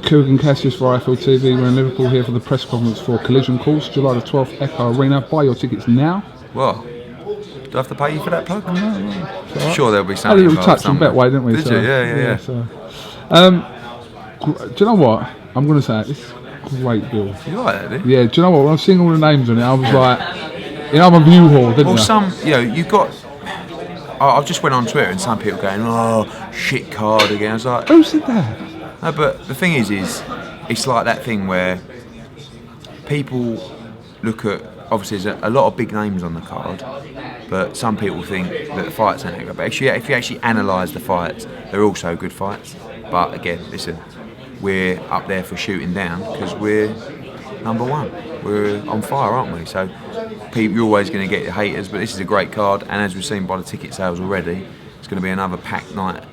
Kugan Cassius for IFL TV. We're in Liverpool here for the press conference for Collision Course, July the 12th, Echo Arena. Buy your tickets now. What? Do I have to pay you for that plug? No. Right. Sure, there'll be Had something. a little touch on Betway, didn't we? Did you? Yeah. So. Do you know what? I'm going to say it. This is a great bill. You like that, didn't you? Yeah, do you know what? When I was seeing all the names on it, I was like, I'm a view hall, didn't you? You've got... I've just went on Twitter and some people going, oh, shit card again. I was like... Who said that? No, but the thing is it's like that thing where people look at... Obviously, there's a lot of big names on the card, but some people think that the fights aren't good. But if you actually analyse the fights, they're also good fights. But again, listen, we're up there for shooting down because we're number one. We're on fire, aren't we? So you're always going to get your haters, but this is a great card, and as we've seen by the ticket sales already, it's going to be another packed night.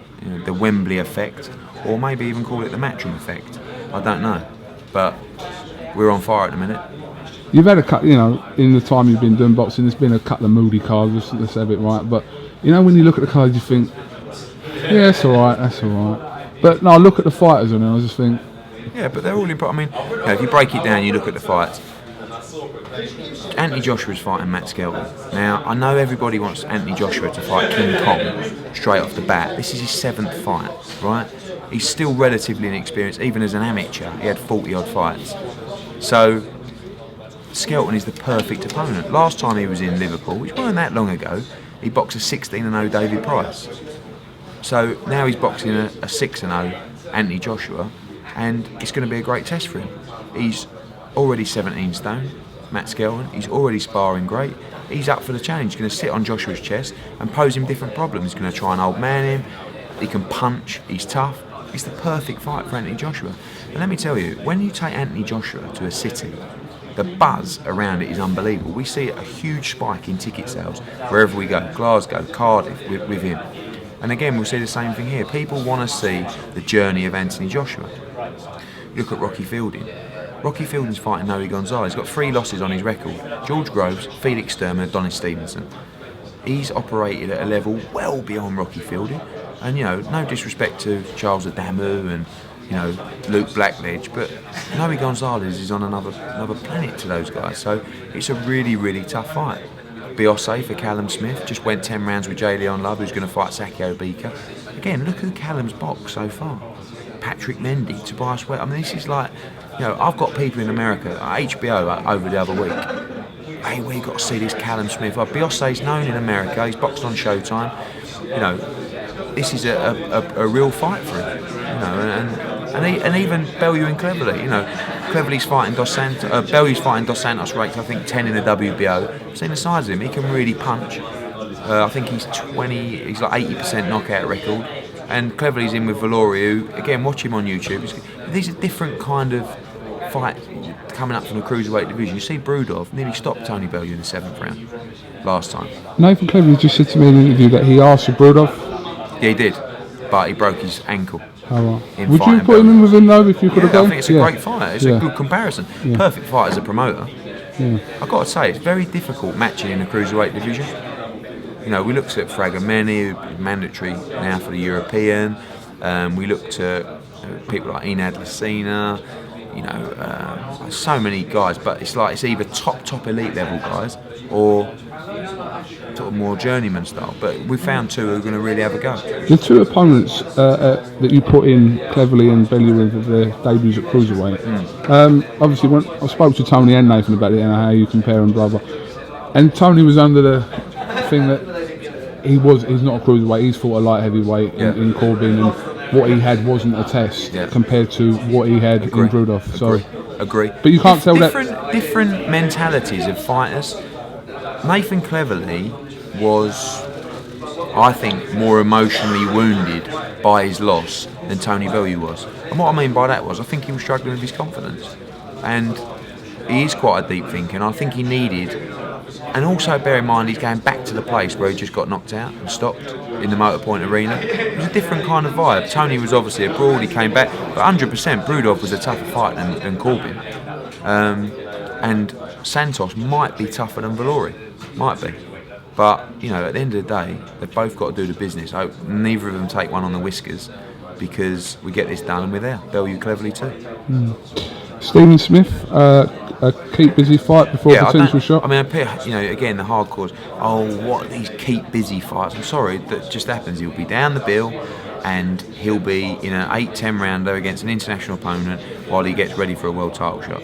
The Wembley effect, or maybe even call it the Matchroom effect. I don't know, but we're on fire at the minute. You've had a couple, in the time you've been doing boxing, there's been a couple of moody cards, let's have it right. But, when you look at the cards, you think, yeah, that's all right. But, no, I look at the fighters and I just think... Yeah, but they're all important. If you break it down, you look at the fights. Anthony Joshua's fighting Matt Skelton. Now, I know everybody wants Anthony Joshua to fight King Kong straight off the bat. This is his 7th fight, right? He's still relatively inexperienced, even as an amateur. He had 40-odd fights. So... Skelton is the perfect opponent. Last time he was in Liverpool, which wasn't that long ago, he boxed a 16-0 David Price. So now he's boxing a 6-0 Anthony Joshua, and it's going to be a great test for him. He's already 17 stone, Matt Skelton. He's already sparring great. He's up for the challenge. He's going to sit on Joshua's chest and pose him different problems. He's going to try and old man him. He can punch. He's tough. It's the perfect fight for Anthony Joshua. And let me tell you, when you take Anthony Joshua to a city, the buzz around it is unbelievable. We see a huge spike in ticket sales wherever we go. Glasgow, Cardiff, with him. And again, we'll see the same thing here. People want to see the journey of Anthony Joshua. Look at Rocky Fielding. Rocky Fielding's fighting Noe Gonzalez. He's got 3 losses on his record. George Groves, Felix Sturm and Adonis Stevenson. He's operated at a level well beyond Rocky Fielding. And, no disrespect to Charles Adamu and Luke Blackledge, but Noe Gonzalez is on another planet to those guys, so it's a really, really tough fight. Biose for Callum Smith, just went 10 rounds with J. Leon Love, who's going to fight Sakio Bika. Again, look who Callum's boxed so far. Patrick Mendy, Tobias Webb. I mean, this is like, I've got people in America, HBO over the other week. Hey, we've got to see this Callum Smith. Biose's known in America, he's boxed on Showtime. This is a real fight for him. And even BELLEW and Cleverly, Cleverly's fighting BELLEW's fighting Dos Santos ranked, I think, 10 in the WBO. Seen the size of him, he can really punch. I think he's like 80% knockout record. And Cleverly's in with Valori, who, again, watch him on YouTube. These are different kind of fights coming up from the cruiserweight division. You see Brudov nearly stopped Tony Bellew in the 7th round last time. Nathan Cleverly just said to me in an interview that he asked for Brudov. Yeah, he did, but he broke his ankle. Oh, right. Would you put him in with him though if you could have gone? I think it's a great fight. It's a good comparison. Yeah. Perfect fight as a promoter. Yeah. I've got to say, it's very difficult matching in the cruiserweight division. We looked at Fragomeni, who's mandatory now for the European. We looked at people like Enad Lucena. So many guys, but it's either top elite level guys or sort of more journeyman style. But we found 2 who are going to really have a go. The 2 opponents that you put in Cleverly and Bellew with their debuts at cruiserweight. Obviously, when I spoke to Tony and Nathan about it and how you compare them, blah blah. And Tony was under the thing that he's not a cruiserweight. He's fought a light heavyweight in Corbin, and what he had wasn't a test compared to what he had in Brudov. Agree. But you can't tell different mentalities of fighters. Nathan Cleverly was, I think, more emotionally wounded by his loss than Tony Bellew was. And what I mean by that was, I think he was struggling with his confidence. And he is quite a deep thinker, and I think he needed... And also bear in mind, he's going back to the place where he just got knocked out and stopped in the Motorpoint Arena. It was a different kind of vibe. Tony was obviously abroad, he came back, but 100% Brudov was a tougher fight than Corbin. And Santos might be tougher than Valori. Might be. But, at the end of the day, they've both got to do the business. Neither of them take one on the whiskers. because we get this done and we're there. Bellew cleverly too. Stephen Smith, a keep busy fight before potential shot. I mean, you know, again, the hardcores. Oh, what are these keep busy fights? I'm sorry, that just happens. He'll be down the bill, and he'll be in an 8-10 rounder against an international opponent while he gets ready for a world title shot.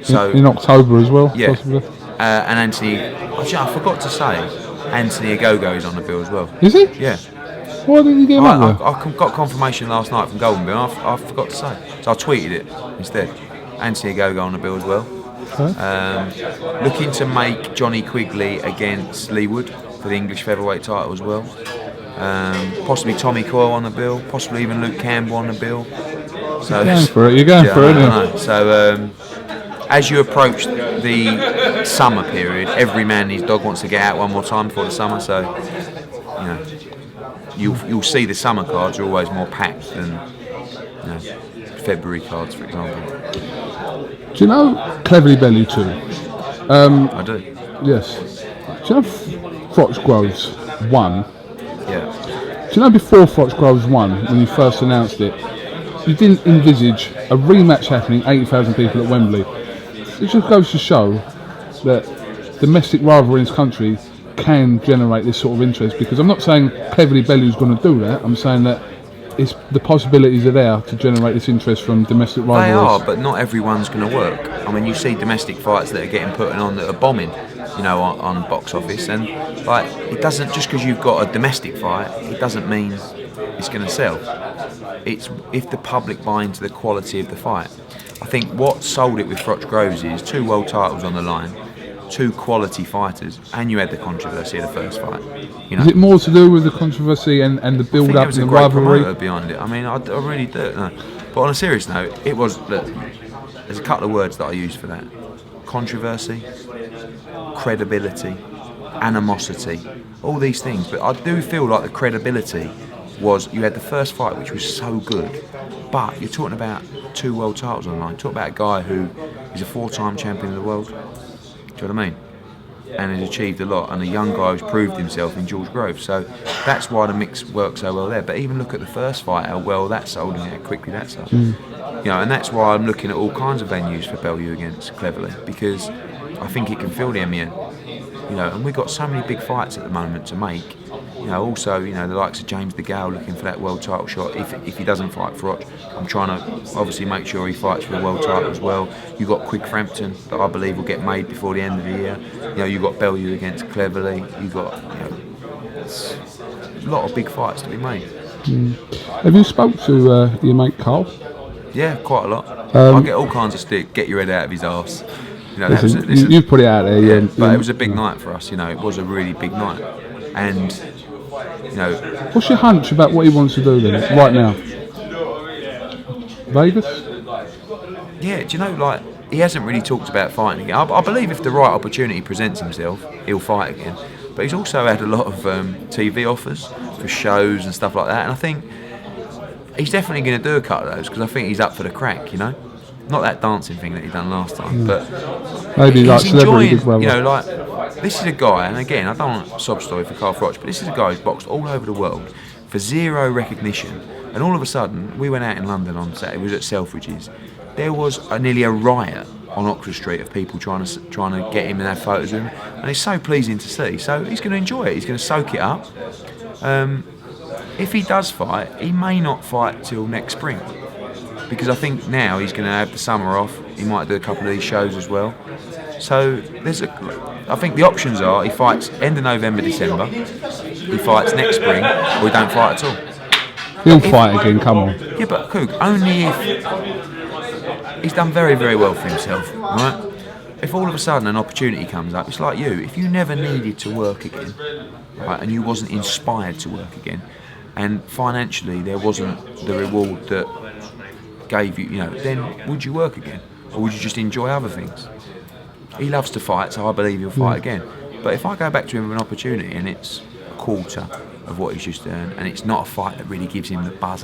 So in October as well, yeah. possibly. And Anthony, I forgot to say, Anthony Agogo is on the bill as well. Is he? Yeah. Why didn't you get him up there? I got confirmation last night from Golden Bill. I forgot to say, so I tweeted it instead. Anthony Agogo on the bill as well. Okay. Looking to make Johnny Quigley against Lee Wood for the English featherweight title as well. Possibly Tommy Coyle on the bill. Possibly even Luke Campbell on the bill. So You're going for it. You're going for it. I know. So as you approach the summer period, every man and his dog wants to get out one more time before the summer. So you know, you'll see the summer cards are always more packed than February cards, for example. Do you know Cleverly Bellew too? I do. Yes. Do you know FROCH'S won? Yeah. Do you know before FROCH'S won, when you first announced it, you didn't envisage a rematch happening, 80,000 people at Wembley? It just goes to show that domestic rivalry in this country can generate this sort of interest, because I'm not saying Cleverly Bellew's going to do that, I'm saying that the possibilities are there to generate this interest from domestic rivalries. They are, but not everyone's going to work. I mean, you see domestic fights that are getting put on that are bombing, you know, on box office, and like, it doesn't, just because you've got a domestic fight, it doesn't mean it's going to sell. It's if the public buy into the quality of the fight. I think what sold it with FROCH'S is 2 world titles on the line, 2 quality fighters, and you had the controversy of the first fight. You know, is it more to do with the controversy and the build-up and the rivalry? Promoter behind it. I mean, I really do. No. But on a serious note, it was. Look, there's a couple of words that I use for that: controversy, credibility, animosity, all these things. But I do feel like the credibility was, you had the first fight, which was so good, but you're talking about 2 world titles on the line. You're talking about a guy who is a 4-time champion of the world. Do you know what I mean? And has achieved a lot, and a young guy who's proved himself in George Grove. So that's why the mix works so well there. But even look at the first fight, how well that sold and how quickly that sold. You know, and that's why I'm looking at all kinds of venues for Bellew against Cleverly, because I think it can fill the MEN. You know, and we've got so many big fights at the moment to make. You know, also, you know, the likes of James DeGale looking for that world title shot. If he doesn't fight FROCH'S, I'm trying to obviously make sure he fights for the world title as well. You've got Quick Frampton that I believe will get made before the end of the year. You know, you've got Bellew against Cleverly. You've got, you know, a lot of big fights to be made. Have you spoke to your mate Carl? Yeah, quite a lot. I get all kinds of stick. Get your head out of his arse. You know, Listen, you've put it out there. Yeah, but it was a big night for us. You know, it was a really big night, and you know. What's your hunch about what he wants to do then, right now? Vegas? Yeah, do you know, like, he hasn't really talked about fighting again. I believe if the right opportunity presents himself, he'll fight again. But he's also had a lot of TV offers for shows and stuff like that, and I think he's definitely going to do a couple of those, because I think he's up for the crack, you know. Not that dancing thing that he done last time, but maybe he's like Celebrity Big Brother. You know, like, this is a guy, and again, I don't want a sob story for Carl Froch, but this is a guy who's boxed all over the world for zero recognition, and all of a sudden, we went out in London on Saturday, we was at Selfridges, there was nearly a riot on Oxford Street of people trying to get him and have photos of him, and it's so pleasing to see. So he's going to enjoy it, he's going to soak it up. If he does fight, he may not fight till next spring, because I think now he's going to have the summer off. He might do a couple of these shows as well. So I think the options are, he fights end of November, December, he fights next spring, or he don't fight at all. He'll fight again, come on. Yeah, but Cook, only if he's done very, very well for himself, right? If all of a sudden an opportunity comes up, it's like you, if you never needed to work again, right, and you wasn't inspired to work again, and financially there wasn't the reward that gave you, you know, then would you work again, or would you just enjoy other things? He loves to fight, so I believe he'll fight again. But if I go back to him with an opportunity and it's a quarter of what he's just earned, and it's not a fight that really gives him the buzz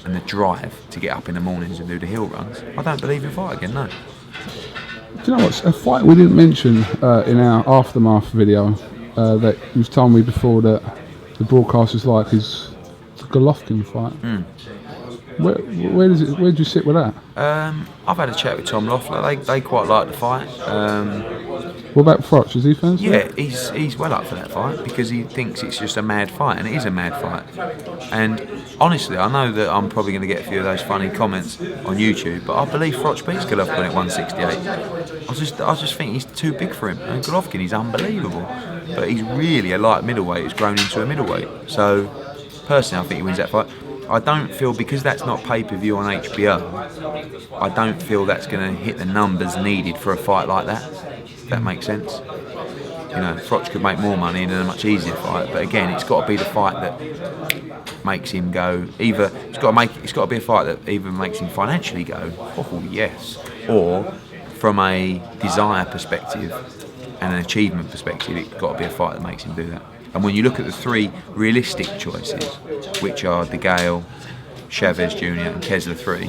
and the drive to get up in the mornings and do the hill runs, I don't believe he'll fight again. No. Do you know what's a fight we didn't mention in our aftermath video that you've told me before that the broadcasters like is the Golovkin fight? Where do you sit with that? I've had a chat with Tom Loeffler. They quite like the fight. What about Froch? Is he fans? Yeah, he's well up for that fight because he thinks it's just a mad fight, and it is a mad fight. And honestly, I know that I'm probably going to get a few of those funny comments on YouTube, but I believe Froch beats Golovkin at 168. I just think he's too big for him. And Golovkin, he's unbelievable, but he's really a light middleweight who's grown into a middleweight. So personally, I think he wins that fight. I don't feel, because that's not pay-per-view on HBO, I don't feel that's going to hit the numbers needed for a fight like that. If that makes sense. You know, Froch could make more money in a much easier fight, but again, it's got to be the fight that makes him go. Either it's got to be a fight that either makes him financially go, oh yes, or from a desire perspective and an achievement perspective, it's got to be a fight that makes him do that. And when you look at the three realistic choices, which are De Gale, Chavez Jr. and Kessler 3,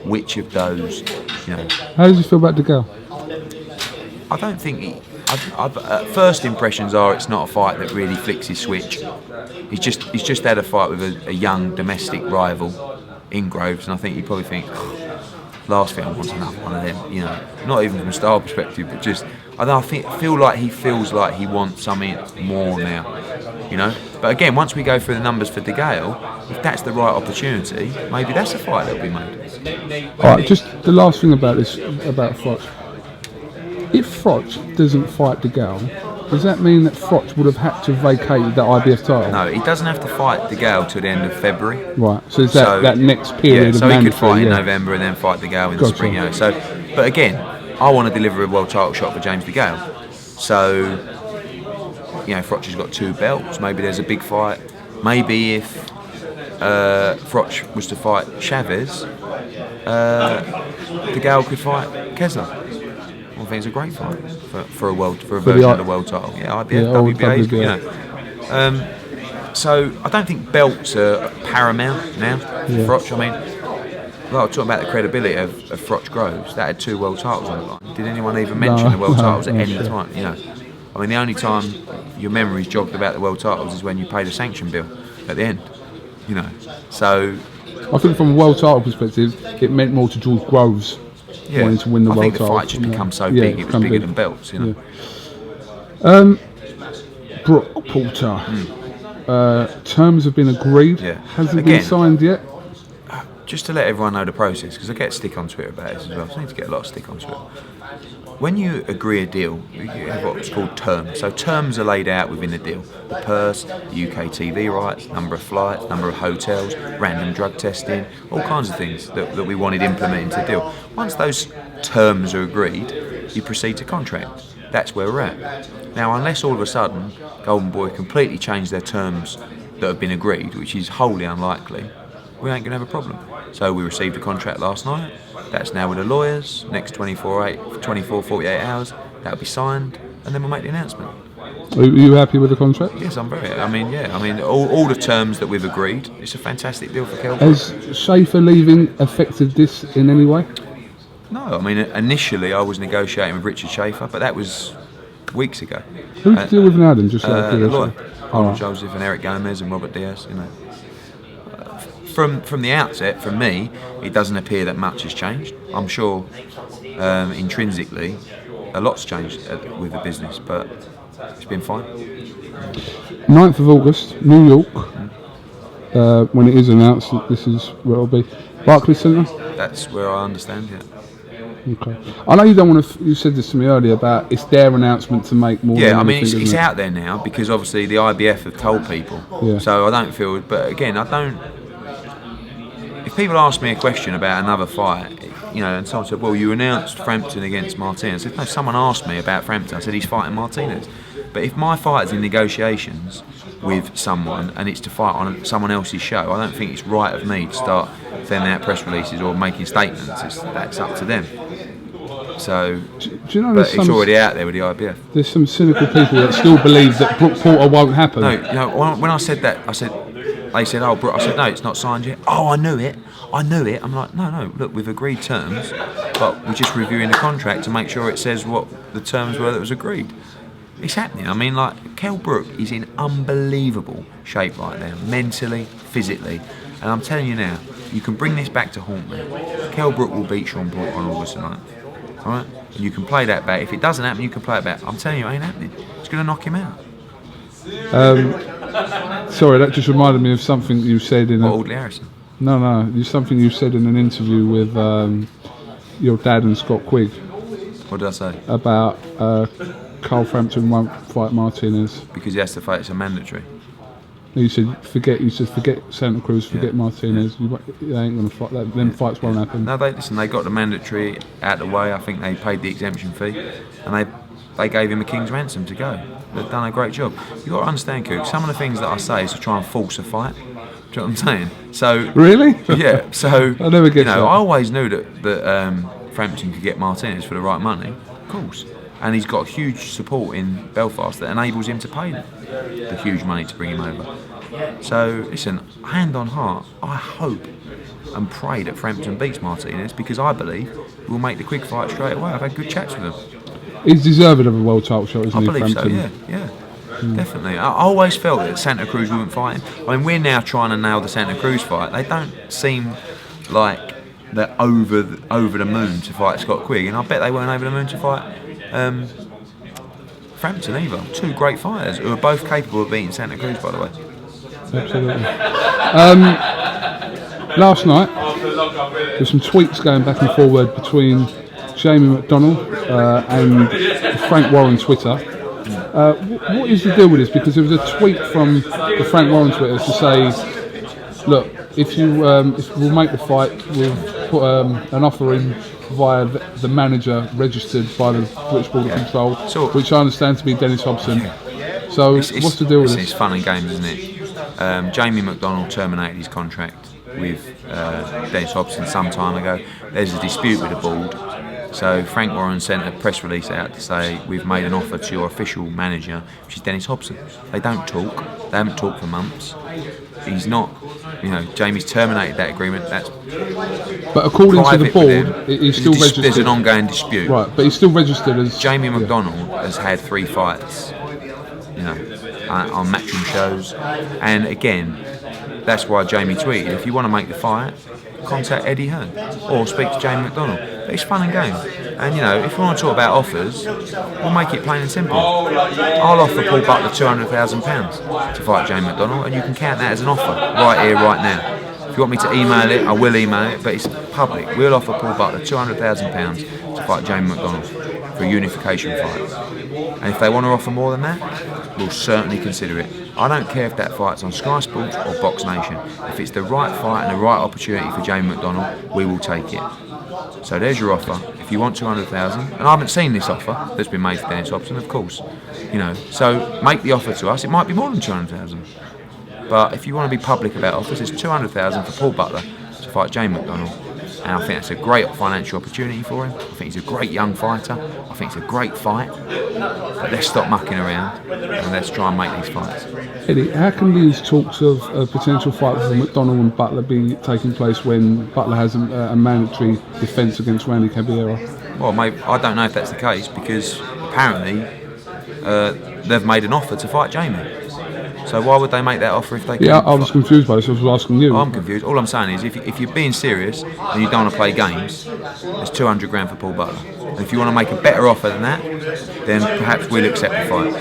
which of those, you know? How does he feel about De Gale? I don't think first impressions are it's not a fight that really flicks his switch. He's just had a fight with a young domestic rival in Groves, and I think you probably think, last thing I want another one of them. You know, not even from a style perspective, but just I feel like he feels like he wants something more now. You know, but again, once we go through the numbers for De Gale, if that's the right opportunity, maybe that's a fight that'll be made. All right, just the last thing about this about Froch. If Froch doesn't fight De Gale, does that mean that Froch would have had to vacate the IBF title? No, he doesn't have to fight De Gale till the end of February. Right, so it's that next period of so he could fight in yeah. November and then fight De Gale in the spring. You know, so, but again, I want to deliver a world title shot for James De Gale. So, you know, Froch has got 2 belts. Maybe there's a big fight. Maybe if Froch was to fight Chavez, De Gale could fight Kessler. I think it's a great fight for a version of the world title. Yeah, IBF, WBA, you know. So I don't think belts are paramount now. Yeah. Froch, I mean, like I was talking about the credibility of Froch Groves. That had 2 world titles on the line. Did anyone even mention the world titles at any time? You know, I mean, the only time your memory's jogged about the world titles is when you paid a sanction bill at the end. You know, so I think from a world title perspective, it meant more to George Groves. Yeah, wanting to win the I world think the title. fight just become so big, it was bigger than belts, you know. Yeah. Brook Porter. Terms have been agreed. Yeah. Has it been signed yet? Just to let everyone know the process, because I get stick on Twitter about this as well. So I need to get a lot of stick on Twitter. When you agree a deal, you have what's called terms. So terms are laid out within the deal. The purse, the UK TV rights, number of flights, number of hotels, random drug testing, all kinds of things that we wanted implemented into the deal. Once those terms are agreed, you proceed to contract. That's where we're at. Now, unless all of a sudden Golden Boy completely change their terms that have been agreed, which is wholly unlikely, we ain't going to have a problem. So we received a contract last night. That's now with the lawyers. Next 48 hours, that'll be signed, and then we'll make the announcement. Are you happy with the contract? Yes, I'm very. I mean, all the terms that we've agreed. It's a fantastic deal for Kelvin. Has Schaefer leaving affected this in any way? No, I mean, initially I was negotiating with Richard Schaefer, but that was weeks ago. Who do you deal with now then? Just the lawyer, Right. Joseph and Eric Gomez and Robert Diaz. You know. From the outset, from me, it doesn't appear that much has changed. I'm sure intrinsically a lot's changed with the business, but it's been fine. 9th of August, New York. When it is announced that this is where it'll be. Barclays Centre? That's where I understand, yeah. Okay. I know you don't want to. You said this to me earlier about it's their announcement to make more. Yeah, I mean it's out there now because obviously the IBF have told people. Yeah. So I don't feel. But again, I don't. If people ask me a question about another fight, you know, and someone said, "Well, you announced Frampton against Martinez," I said, "No." Someone asked me about Frampton. I said he's fighting Martinez. But if my fight is in negotiations with someone and it's to fight on someone else's show, I don't think it's right of me to start sending out press releases or making statements. That's up to them. So, do you know but it's already out there with the IBF. There's some cynical people that still believe that Brook Porter won't happen. No, you know, when I said that, they said, "Oh, Brook," I said, "No, it's not signed yet." "Oh, I knew it. I'm like, no, look, we've agreed terms, but we're just reviewing the contract to make sure it says what the terms were that was agreed. It's happening. I mean, like, Kell Brook is in unbelievable shape right now, mentally, physically. And I'm telling you now, you can bring this back to haunt me. Kell Brook will beat Sean Porter on August 9th. Alright? You can play that back. If it doesn't happen, you can play it back. I'm telling you, it ain't happening. It's going to knock him out. Sorry, that just reminded me of something you said in Audley Harrison. No, it's something you said in an interview with your dad and Scott Quigg. What did I say? About Carl Frampton won't fight Martinez. Because he has to fight, it's a mandatory. You said forget Santa Cruz, forget Martinez. You ain't going to fight that. Them fights won't happen. No, they got the mandatory out the way. I think they paid the exemption fee, and they gave him a king's ransom to go. They've done a great job. You got to understand, Cook. Some of the things that I say is to try and force a fight. Do you know what I'm saying? So really, yeah. So I never get. I always knew that Frampton could get Martinez for the right money, of course. And he's got huge support in Belfast that enables him to pay the huge money to bring him over. So, listen, hand on heart, I hope and pray that Frampton beats Martinez, because I believe we'll make the quick fight straight away. I've had good chats with him. He's deserving of a world title shot, isn't he, Frampton? I believe so, yeah. Definitely. I always felt that Santa Cruz wouldn't fight him. I mean, we're now trying to nail the Santa Cruz fight. They don't seem like they're over the moon to fight Scott Quigg, and I bet they weren't over the moon to fight Frampton either. Two great fighters who are both capable of beating Santa Cruz, by the way. Absolutely. Last night, there's some tweets going back and forward between Jamie McDonnell and Frank Warren Twitter. What is the deal with this? Because there was a tweet from the Frank Warren Twitter to say, look, if we'll make the fight, we'll put an offer in via the manager registered by the British Border Control, which I understand to be Dennis Hobson. So what's the deal with this? It's fun and games, isn't it? Jamie McDonnell terminated his contract with Dennis Hobson some time ago. There's a dispute with the board. So Frank Warren sent a press release out to say, we've made an offer to your official manager, which is Dennis Hobson. They don't talk. They haven't talked for months. He's not, Jamie's terminated that agreement. That's but according to the board, he's still registered. There's an ongoing dispute. Right, but he's still registered as... Jamie McDonnell has had 3 fights, on matchroom shows. And again, that's why Jamie tweeted, if you want to make the fight, contact Eddie Hearn or speak to Jamie McDonnell. But it's fun and games. And if we want to talk about offers, we'll make it plain and simple. I'll offer Paul Butler £200,000 to fight Jamie McDonnell, and you can count that as an offer right here, right now. If you want me to email it, I will email it, but it's public. We'll offer Paul Butler £200,000 to fight Jamie McDonnell for a unification fight. And if they want to offer more than that, we'll certainly consider it. I don't care if that fight's on Sky Sports or Box Nation. If it's the right fight and the right opportunity for Jamie McDonnell, we will take it. So there's your offer. If you want $200,000, and I haven't seen this offer that's been made to Dennis Hobson, of course, so make the offer to us. It might be more than $200,000, but if you want to be public about offers, it's $200,000 for Paul Butler to fight Jamie McDonnell, and I think that's a great financial opportunity for him. I think he's a great young fighter. I think it's a great fight. But let's stop mucking around and let's try and make these fights. Eddie, how can these talks of a potential fight for McDonnell and Butler be taking place when Butler has a mandatory defence against Randy Caballero? Well, mate, I don't know if that's the case, because apparently they've made an offer to fight Jamie. So why would they make that offer if they can't? Yeah, I was confused by this. I was asking you. I'm confused. All I'm saying is, if you're being serious and you don't want to play games, there's $200,000 for Paul Butler. And if you want to make a better offer than that, then perhaps we'll accept the fight.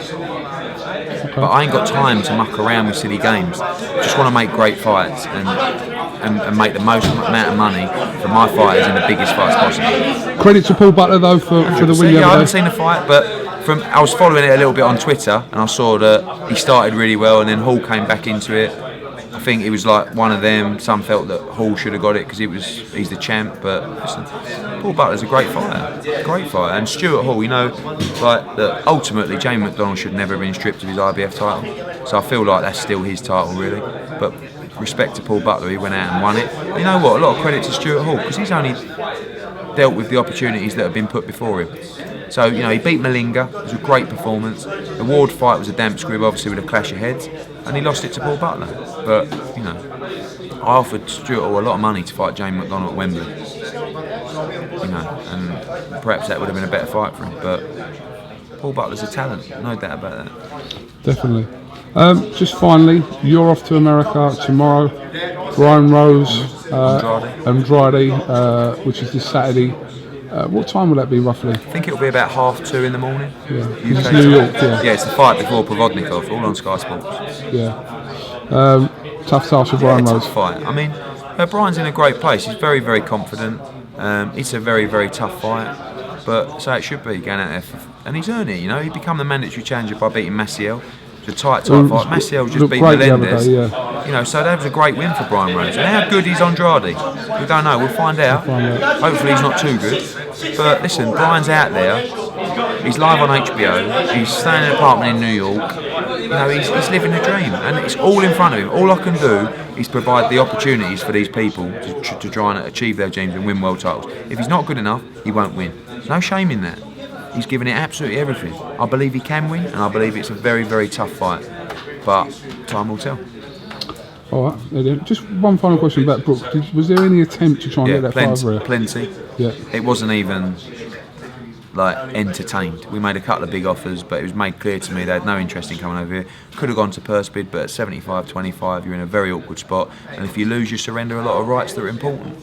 Okay. But I ain't got time to muck around with silly games. I just want to make great fights and make the most amount of money for my fighters in the biggest fights possible. Credit to Paul Butler though for the win. Yeah, I haven't seen the fight, but I was following it a little bit on Twitter, and I saw that he started really well, and then Hall came back into it. I think it was like one of them. Some felt that Hall should have got it because he's the champ. But listen, Paul Butler's a great fighter, and Stuart Hall. That ultimately Jamie McDonnell should never have been stripped of his IBF title. So I feel like that's still his title, really. But respect to Paul Butler, he went out and won it. You know what? A lot of credit to Stuart Hall, because he's only dealt with the opportunities that have been put before him. So, he beat Malinga. It was a great performance. The Ward fight was a damp squib, obviously, with a clash of heads, and he lost it to Paul Butler. But, I offered Stuart Hall a lot of money to fight Jamie McDonnell at Wembley. And perhaps that would have been a better fight for him. But Paul Butler's a talent, no doubt about that. Definitely. Just finally, you're off to America tomorrow. Brian Rose Andrade, which is this Saturday. What time will that be roughly? I think it'll be about 2:30 in the morning. Yeah, UK it's New York. Yeah, yeah, it's the fight before Provodnikov, all on Sky Sports. yeah. Tough task for Brian Rose. Tough fight. I mean, Brian's in a great place. He's very, very confident. It's a very, very tough fight, but so it should be going out there, and he's earned it. You know, he become the mandatory challenger by beating Maciel. It's a tight fight. Maciel just beat Melendez. Day, yeah. You know, so that was a great win for Brian Rose. And how good is Andrade? We don't know. We'll find out. Hopefully he's not too good. But listen, Brian's out there. He's live on HBO. He's staying in an apartment in New York. You know, he's living the dream, and it's all in front of him. All I can do is provide the opportunities for these people to try and achieve their dreams and win world titles. If he's not good enough, he won't win. There's no shame in that. He's given it absolutely everything. I believe he can win, and I believe it's a very, very tough fight. But time will tell. All right, just one final question about Brook. Was there any attempt to try and get that fight over here? Plenty. Yeah. It wasn't even like entertained. We made a couple of big offers, but it was made clear to me they had no interest in coming over here. Could have gone to purse bid, but at 75-25, you're in a very awkward spot. And if you lose, you surrender a lot of rights that are important.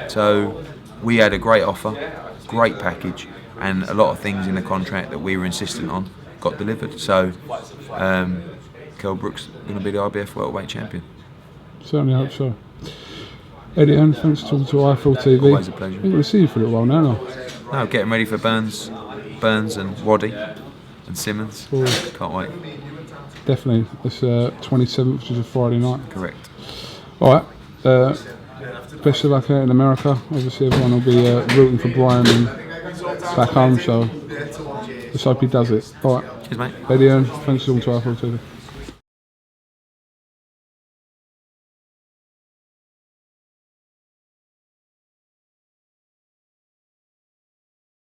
So we had a great offer, great package, and a lot of things in the contract that we were insistent on got delivered. So Kell Brook's going to be the IBF welterweight champion. Certainly hope so. Eddie Hearn, thanks for talking to IFL TV. Always a pleasure. I'm going to see you for a little while now. No, getting ready for Burns and Waddy and Simmons. Cool. Can't wait. Definitely. It's 27th, which is a Friday night. Correct. All right. Best of luck out in America. Obviously, everyone will be rooting for Brian and back home, so let's hope he does it. All right. Cheers, mate. Eddie Hearn, thanks for talking to IFL TV.